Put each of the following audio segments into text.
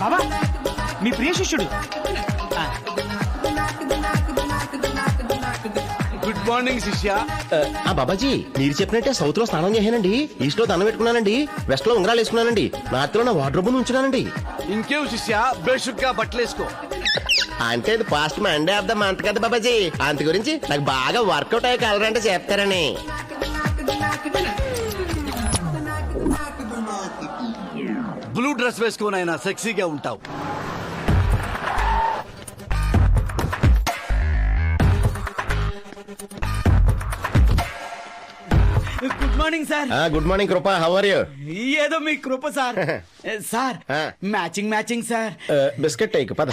బాబా మీ ప్రియ శిష్యుడు. Good morning శిష్య. బాబాజీ మీరు చెప్పినట్టే సౌత్ లో స్నానం చేశానండి, ఈస్ట్ లో దండం పెట్టుకున్నానండి, వెస్ట్ లో ఉంగరాలు వేసుకున్నానండి, నార్త్ లో నా వార్డ్రోబ్ ఉంచున్నానండి. ఇంకేం శిష్య, బేషుగ్గా బట్టలేసుకో. అంటే ఇది past Monday of the month కదా బాబాజీ, అంత గురించి నాకు బాగా వర్కౌట్ అయ్యే కలర్ అంటే చెప్తారని. బ్లూ డ్రెస్ వేసుకొని ఆయన సెక్సీగా ఉంటావు. Good morning sir. Good morning Kripa, how are you? ఏదో మీ Kripa sir. Sir matching matching sir. Biscuit take పద.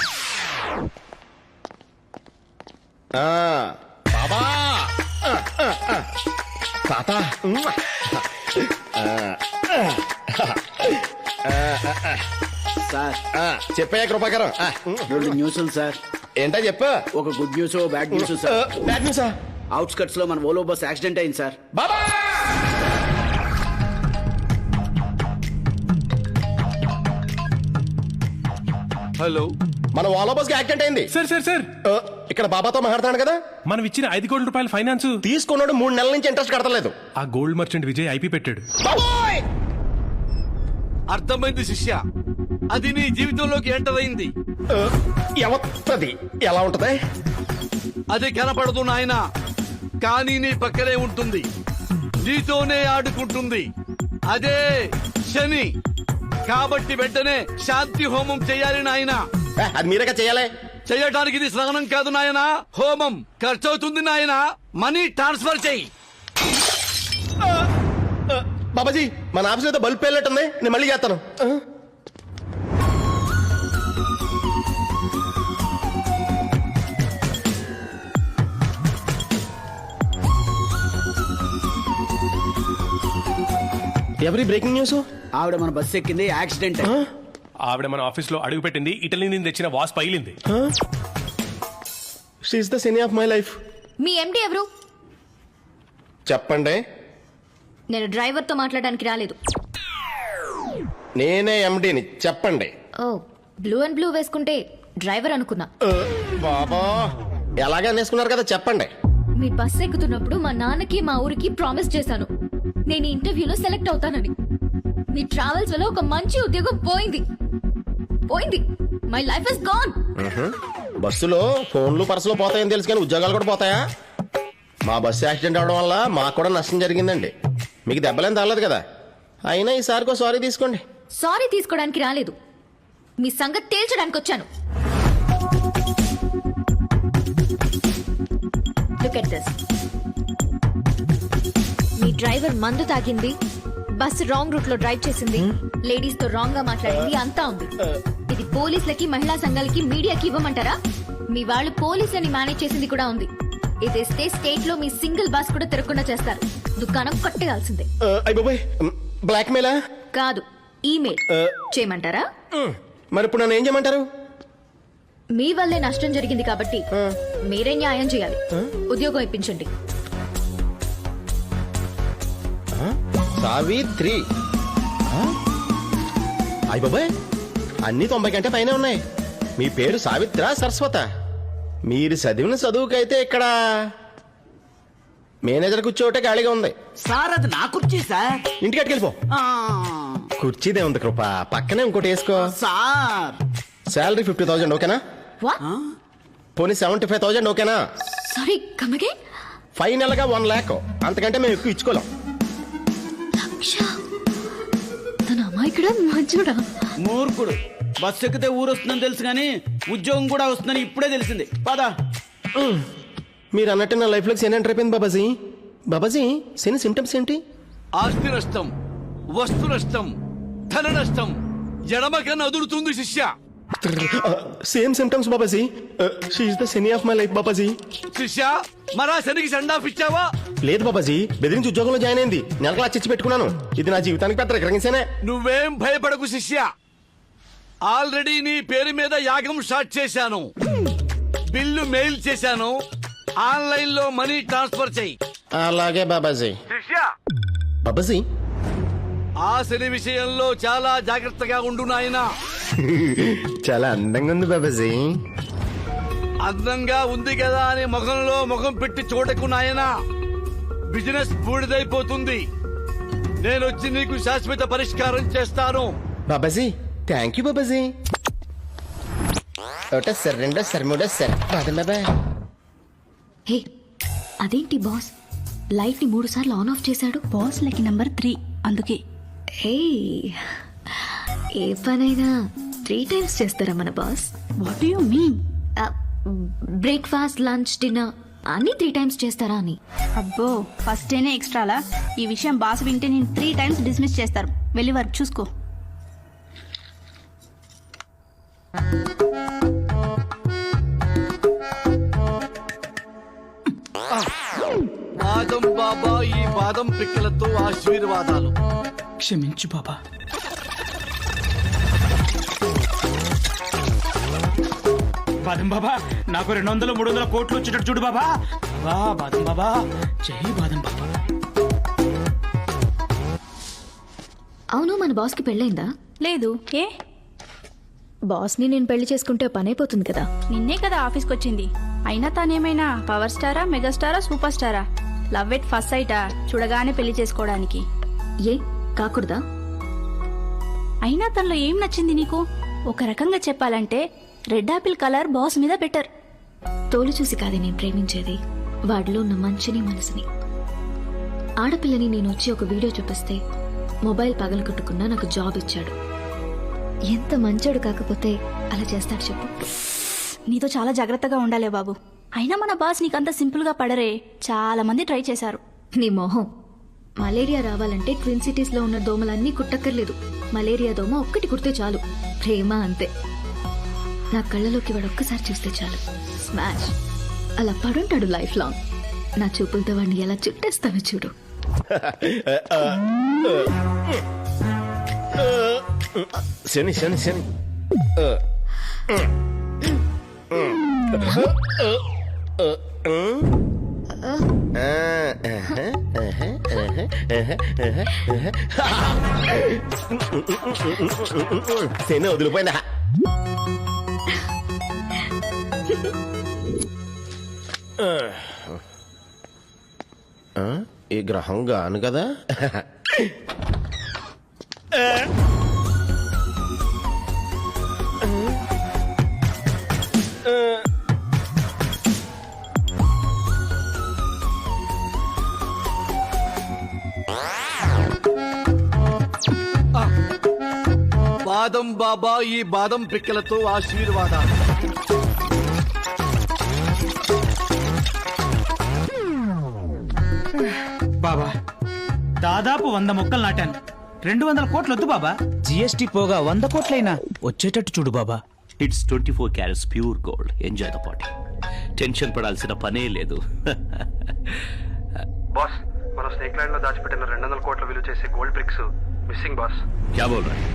బాబా తాత సార్ చెప్పాయా కృపాకరం? 2 న్యూస్లు సార్. ఏంటో చెప్పు. ఒక good news, bad news sir. Bad న్యూసా? అవుట్స్కట్స్ లో మన ఓలో బస్ యాక్సిడెంట్ అయింది సార్. బాబా హలో, మన వాలో బస్ కి యాక్సిడెంట్ అయింది. సార్ సార్ సార్ ఇక్కడ బాబాతో మాట్లాడుతున్నాను కదా. మనం ఇచ్చిన 5 కోట్ల రూపాయల ఫైనాన్స్ తీసుకున్నాడు 3 నెలల నుంచి ఇంట్రెస్ట్ కడతలేదు. ఆ గోల్డ్ మర్చెంట్ విజయ్ ఐపీ పెట్టాడు. బాబోయ్! అర్థమైంది శిష్య, అది నీ జీవితంలోకి ఎంటర్ అయింది. ఎవత్తది ఎలా ఉంటది? అది కనపడదు నాయన, కానీ నీ పక్కనే ఉంటుంది, నీతోనే ఆడుకుంటుంది. అదే శని. కాబట్టి వెంటనే శాంతి హోమం చేయాలి నాయన. అది మీరేగా చేయాలి. చేయటానికి ఇది స్నానం కాదు నాయన, హోమం. ఖర్చు అవుతుంది నాయన, మనీ ట్రాన్స్ఫర్ చెయ్యి. బాబాజీ మన ఆఫీస్ అయితే బల్బ్ పేలినట్టుంది, నేను మళ్ళీ చేస్తాను. ఎవరి బ్రేకింగ్ న్యూస్? ఆవిడ మన బస్ ఎక్కింది, యాక్సిడెంట్. ఆవిడ మన ఆఫీస్ లో అడుగు పెట్టింది, ఇటలీ నుంచి తెచ్చిన వాస్ పగిలింది. షీ ఇస్ ద సినీ ఆఫ్ మై లైఫ్. మీ ఎండి ఎవరు? చెప్పండి. నేను డ్రైవర్ తో మాట్లాడడానికి రాలేదు. నేనే ఎండిని, చెప్పండి. ఓ, బ్లూ అండ్ బ్లూ వేసుకుంటే డ్రైవర్ అనుకున్నా. బాబా ఎలాగే అనేసుకున్నారు కదా, చెప్పండి. మీ బస్ ఎక్కుతున్నప్పుడు మా నాన్నకి మా ఊరికి ప్రామిస్ చేశాను, నేను ఈ ఇంటర్వ్యూలో సెలెక్ట్ అవుతానని. మీ ట్రావెల్స్ వల్ల ఒక మంచి ఉద్యోగం పోయింది. My life is gone. బస్సులో ఫోన్లు పర్సులు పోతాయని తెలుసు, కానీ ఉద్యోగాలు కూడా పోతాయా? మా బస్సు యాక్సిడెంట్ అవడం వల్ల మాకు కూడా నష్టం జరిగిందండి. మీకు దెబ్బలేం తగలేదు కదా. అయినా ఈసారికో సారీ తీసుకోండి. సారీ తీసుకోవడానికి రాలేదు, మీ సంగతి తేల్చడానికి వచ్చాను. Look at this. Me driver మందు తాగింది, బస్ రాంగ్ రూట్ లో డ్రైవ్ చేసింది, లేడీస్ తో రాంగ్ గా మాట్లాడింది, అంతా ఉంది. ఇది పోలీసులకి, మహిళా సంఘాలకి, మీడియాకి ఇవ్వమంటారా? మీ వాళ్ళు పోలీసులని మేనేజ్ చేసింది కూడా ఉంది. ఇదేస్తే స్టేట్ లో మీ సింగిల్ బస్ కూడా తిరగకుండా చేస్తారు. దుకాణం కొట్టేయాల్సిందే. అయిపోయి బ్లాక్ మెయిలా? కాదు, ఈమెయిల్ చేయమంటారా? మరి ఇప్పుడు నన్ను ఏం చేయమంటారు? మీ వల్లే నష్టం జరిగింది కాబట్టి మీరే న్యాయం చేయాలి. ఉద్యోగం ఇప్పించండి. సావిత్రి. అయ్య బాబాయ్, అన్ని 90 కంటే పైన ఉన్నాయి. మీ పేరు సావిత్ర సరస్వత? మీరు చదివిన చదువుకైతే ఇక్కడ మేనేజర్ కూర్చోటే ఖాళీగా ఉంది. సార్ అది నా కుర్చీ సార్. ఇంటికి అట్టుకెళ్ళిపో. కుర్చీదే ఉంది కృప, పక్కనే ఇంకోటి వేసుకో. సార్ శాలరీ 50,000 ఓకేనా? పోనీ 75,000 ఓకేనా? Sorry, come again. ఫైనల్ గా 1 lakh, అంతకంటే మేము ఎక్కువ ఇచ్చుకోలేం. తన అమాయకుడా మంచోడా? మూర్ఖుడు. బస్ ఎక్కితే ఊరు వస్తుందని తెలుసు కానీ ఉద్యోగం కూడా వస్తుందని ఇప్పుడే తెలిసింది. పదా. మీరు అన్నట్టు నా లైఫ్ లోకి శని ఎంటర్ అయిపోయింది బాబాజీ. బాబాజీ శని సిమ్టమ్స్ ఏంటి? ఆస్తి నష్టం, వస్తు నష్టం, ధన నష్టం. ఎడమకన్నా అదురుతుంది శిష్య. Same symptoms Babaji. She is the Shani of my life Babaji. శిష్య, మరా శనికి సెండ్ ఆఫ్ ఇచ్చావా? లేదు బాబాజీ, బెదిరించి ఉద్యోగంలో జాయిన్ అయింది. నెలకు చిచ్చి పెట్టుకున్నాను. ఇది నా జీవితానికి పెద్ద రికగ్నిషనే. నువ్వేం భయపడకు శిష్య, ఆల్రెడీ నీ పేరు మీద యాగం స్టార్ట్ చేశాను. బిల్లు మెయిల్ చేశాను, ఆన్లైన్ లో మనీ ట్రాన్స్ఫర్ చెయ్యి. అలాగే బాబాజీ. శిష్య, బాబాజీ ఆ శని విషయంలో చాలా జాగ్రత్తగా ఉండు నాయనా. చాలా అందంగా ఉంది బాబాజీ. అందంగా ఉంది కదా అని ముఖంలో ముఖం పెట్టి చూడకు నాయనా. బిజినెస్ బూడిదైపోతుంది. నేనొచ్చి నీకు శాశ్వత పరిష్కారం చేస్తాను. Babaji thank you Babaji. ఒకటో సార్ రెండో సార్ మూడో సార్ బాబా. హే అదేంటి బాస్ లైట్ ని 3 సార్లు ఆన్ ఆఫ్ చేశాడు. బాస్ లకి నంబర్ 3 అందుకే. హే ఏ పనైనా 3 టైమ్స్ చేస్తారా మన boss? What you mean? Breakfast lunch dinner అన్ని 3 టైమ్స్ చేస్తారా అని. అబ్బో ఫస్ట్ డేనే ఎక్స్ట్రాలా? ఈ విషయం బాస్ వింటే నేను 3 టైమ్స్ డిస్మిస్ చేస్తారు. వెళ్ళి వర్క్ చూసుకో. బాదం బాబా ఈ బాదం పిక్కలతో ఆశీర్వాదాలు. క్షమించు బాబా. బాదం బాబా నాకు 200 300 కోట్లు వచ్చేటట్టు చూడు బాబా. బాబా బాదం బాబా జై బాదం బాబా. అవును మన బాస్ కి పెళ్ళైందా? లేదు. ఏ బాస్ ని నేను పెళ్లి చేసుకుంటే పని అయిపోతుంది కదా. నిన్నే కదా ఆఫీస్కి వచ్చింది. అయినా తానేమైనా పవర్ స్టారా మెగాస్టారా సూపర్ స్టారా? లవ్ ఎట్ ఫస్ట్ సైటా? చూడగానే పెళ్లి చేసుకోవడానికి. ఏ కాకూడదా? అయినా తనలో ఏం నచ్చింది నీకు? ఒక రకంగా చెప్పాలంటే రెడ్ ఆపిల్ కలర్ బాస్ మీద బెటర్. తోలు చూసి కాదే నేను ప్రేమించేది, వాడిలో ఉన్న మంచిని మనసుని. ఆడపిల్లని నేను వచ్చి ఒక వీడియో చూపిస్తే మొబైల్ పగలగొట్టుకున్నా నాకు జాబ్ ఇచ్చాడు. ఎంత మంచోడు కాకపోతే అలా చేస్తాడు చెప్పు. నీతో చాలా జాగ్రత్తగా ఉండాలే బాబు. అయినా మన బాస్ నీకంత సింపుల్ గా పడరే. చాలా మంది ట్రై చేశారు. నీ మొహం. మలేరియా రావాలంటే ట్విన్ సిటీస్ లో ఉన్న దోమలన్నీ కుట్టక్కర్లేదు. మలేరియా దోమ ఒక్కటి కుడితే చాలు. ప్రేమ అంతే. నా కళ్ళలోకి వాడు ఒక్కసారి చూస్తే చాలు స్మాష్. అలా పడుంటాడు లైఫ్ లాంగ్. నా చూపులతో వాడిని ఎలా చుట్టేస్తానో చూడు. శని శని శని. శని వదిలిపోయిందా? ఈ గ్రహం గాను కదా. బాదం బాబా ఈ బాదం పిక్కలతో ఆశీర్వాదాలు. బాబా దాదాపు 100 మొక్కలు నాటాను. 200 కోట్లు వద్దు బాబా. జిఎస్టీ పోగా 100 కోట్లైనా వచ్చేటట్టు చూడు Baba. It's 24 carats pure gold. Enjoy the party. Tension పడాల్సిన పనే లేదు. బాస్ మన స్నేక్ ల్యాండ్ లో దాచిపెట్టిన 200 కోట్ల విలువ చేసే గోల్డ్ బ్రిక్స్ మిస్సింగ్ బాస్. క్యా బోల్ రహే?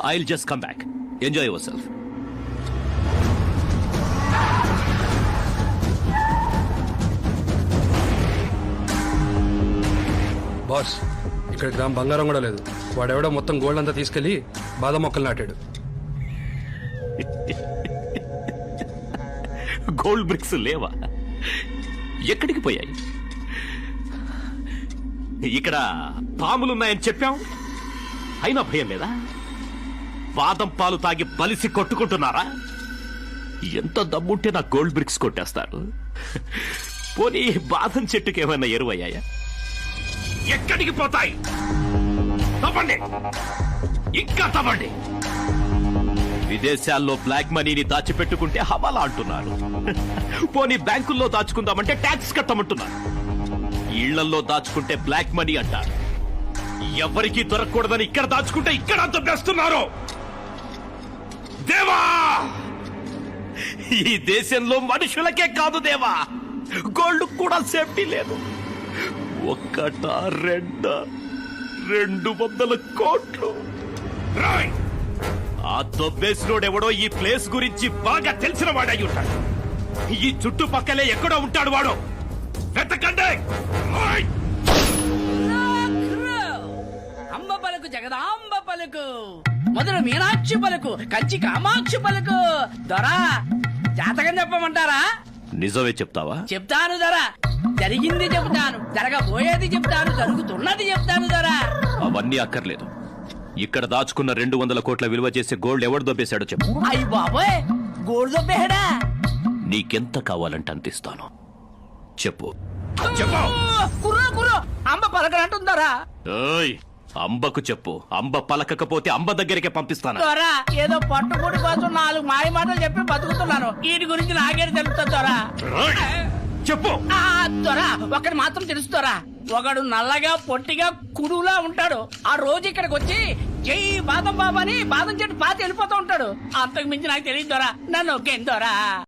I'll just come back. Enjoy yourself. Boss ఇక్కడ గ్రామ్ బంగారం కూడా లేదు. వాడెవడో మొత్తం గోల్డ్ అంతా తీసుకెళ్లి బాదం మొక్కలు నాటాడు. గోల్డ్ బ్రిక్స్ లేవా? ఎక్కడికి పోయాయి? ఇక్కడ పాములున్నాయని చెప్పాం, అయినా భయం లేదా? బాదం పాలు తాగి బలిసి కొట్టుకుంటున్నారా? ఎంత దమ్ముంటే నా గోల్డ్ బ్రిక్స్ కొట్టేస్తారు. పోనీ బాదం చెట్టుకి ఏమైనా ఎరువయ్యాయా? ఎక్కడికి పోతాయి? తవ్వండి, ఇంకా తవ్వండి. విదేశాల్లో బ్లాక్ మనీని దాచిపెట్టుకుంటే హవాలా అంటున్నారు. పోనీ బ్యాంకుల్లో దాచుకుందామంటే ట్యాక్స్ కట్టమంటున్నారు. ఇళ్లల్లో దాచుకుంటే బ్లాక్ మనీ అంటారు. ఎవరికి దొరకకూడదని ఇక్కడ దాచుకుంటే ఇక్కడ దొబ్బేస్తున్నారు. దేవా, ఈ దేశంలో మనుషులకే కాదు దేవా, గోల్డ్ కూడా సేఫ్టీ లేదు. ఒక్కట రెండ 200 కోట్లు. రాయ్, ఆ దొబ్బేసినోడెవడో ఈ ప్లేస్ గురించి బాగా తెలిసిన వాడై ఉంటాడు. ఈ చుట్టుపక్కలే ఎక్కడో ఉంటాడు వాడు. వెతకండి. ఓయ్! అంబ పలుకు జగదాంబ పలుకు, మొదలు మీనాక్షి పలుకు, కంచి కామాక్షి పలుకు. దొరా జాతకం చెప్పమంటారా? నిజమే చెప్తావా? చెప్తాను దొరా. జరిగింది చెప్తాను, జరగబోయేది చెప్తాను, జరుగుతున్నది చెప్తాను దొరా. అవన్నీ అక్కర్లేదు. ఇక్కడ దాచుకున్న 200 కోట్ల విలువ చేసే గోల్డ్ ఎవడు దొబ్బేశాడో చెప్పు. అయ్యి బాబోయ్, గోల్డ్ దొబ్బేహడా? నీకెంత కావాలంటే అంత ఇస్తాను. చెప్పు. కుర్రో కుర్రో, అంబ పలకనంటుందరా. ఏయ్, అంబకు చెప్పు. అంబ పలకకపోతే అంబ దగ్గరికే పంపిస్తాను. దొరా ఏదో పట్టుబడి కోసం 4 మాయ మాటలు చెప్పి బతుకుతున్నాను. వీటి గురించి నాకే తెలుస్తుంది దొరా. చెప్పు. దొరా ఒకటి మాత్రం తెలుస్తారా, ఒకడు నల్లగా పొట్టిగా కురులా ఉంటాడు. ఆ రోజు ఇక్కడికి వచ్చి జై బాదం బాబా అని బాదం చెట్టు పాతి వెళ్ళిపోతూ ఉంటాడు. అంతకు మించి నాకు తెలియదు దొరా. నన్ను ఒకేం దొరా.